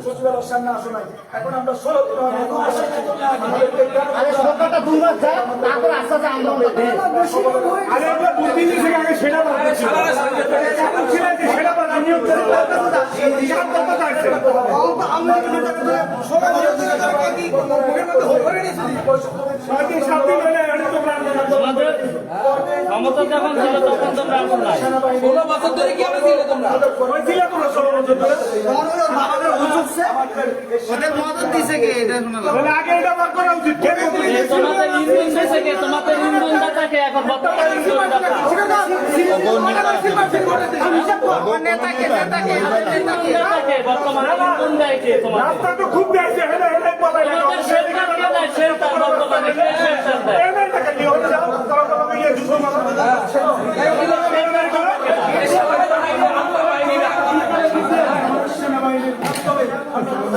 সচিবালয়ের সামনে আসো নাই, এখন আমরা 16 দিন সরকারটা 2 মাস যায়, তারপর আস্তে আস্তে আন্দোলন ক্ষমতা যখন ছিল তখন তোমরা এখন নাই 16 বছর ধরে কি আমরা ছিলে তোমরা 16 বছর ধরে ওদের মদত দিছে কে এটা শোনালাম আগে এটা বার করা উচিত। তোমাদের ইন্ধন দিয়েছে কে? তোমাদের ইন্ধন দাতাকে এখন বর্তমান ইন্ধন দাতা নেতাকে বর্তমান ইন্ধন দেয় কে? তোমাদের রাস্তা তো খুব বেশি হেলে হেলে পাবে না। তোমাদের শেল্টার কে দেয়? শেল্টার বর্তমানে কে শেল্টার দেয়? এমন টাকা নিয়ে হচ্ছে তারা তো আমাকে ইয়ে দুশো মারা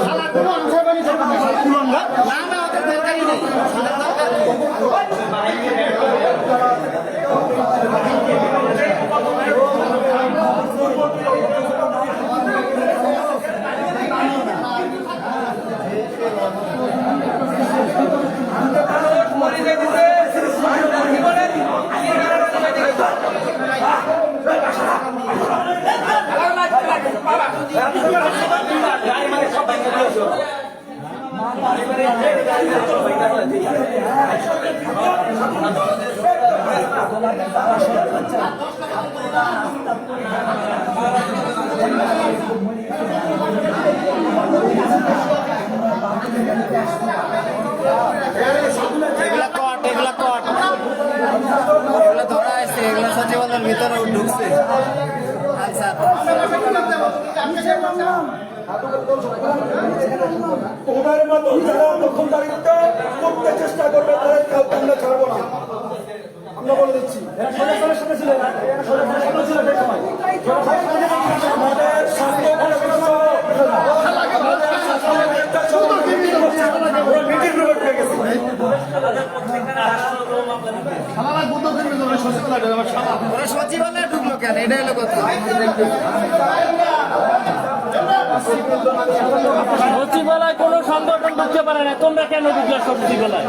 শালা কোনো আনসারবাদী সরকার না কুলঙ্গা না না ওদের দরকারই নেই এগুলা ধরা আছে এগুলা সচিবালয়ের ভিতরে ঢুকছে ওনার মতো যারা দখলদারিত্ব করতে চেষ্টা করবে তাদের কাউকে আমরা ছাড়বো না, আমরা বলে দিচ্ছি। আমাদের ওরা সচিবালয়ে ঢুকলো কেন এটা হলো কথা সচিবালয় কোনো সংগঠন ঢুকতে পারে না, তোমরা কেন ঢুকলে সচিবালয়?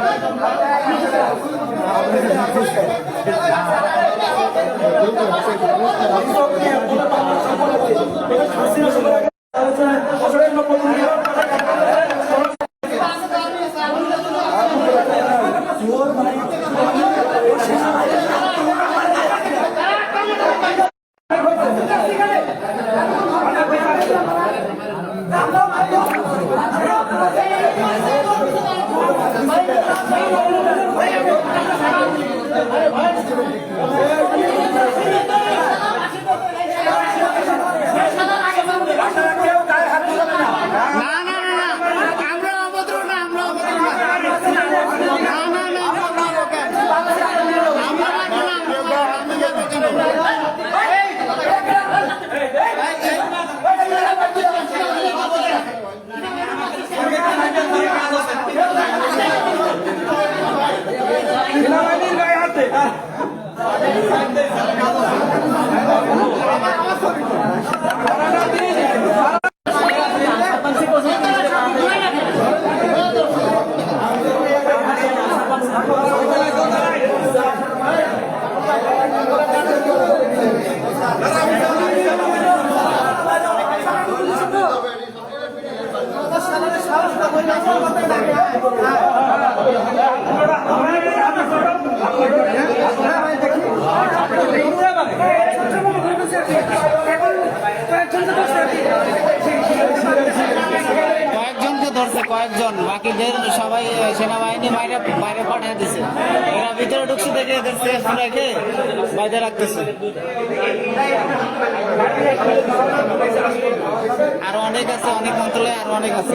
কয়েকজনকে ধরছে, কয়েকজন, বাকিদের সবাই সেনাবাহিনী বাইরে বাইরে পাঠিয়ে দিছে। এরা ভিতরে ঢুকছে দেখে এদের সেফ রেখে বাইরে রাখতেছে। আরো অনেক আছে, অনেক মন্ত্রণালয় আরো অনেক আছে।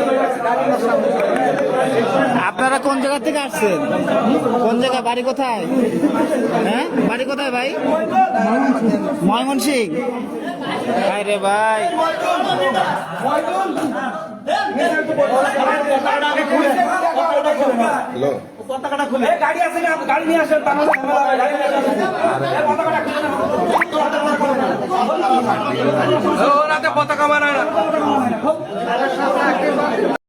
আপনারা কোন জায়গা থেকে আসছেন? কোন জায়গা? বাড়ি কোথায়? হ্যাঁ, বাড়ি কোথায় ভাই? ময়মনসিংহ। ভাই রে ভাই, হ্যালো পতাকাটা খুলে গাড়ি আছে না গাড়ি নিয়ে আসেন গাড়ি নিয়ে আসেন পতাকাটা খুলে ওর হাতে পতাকা মানায় না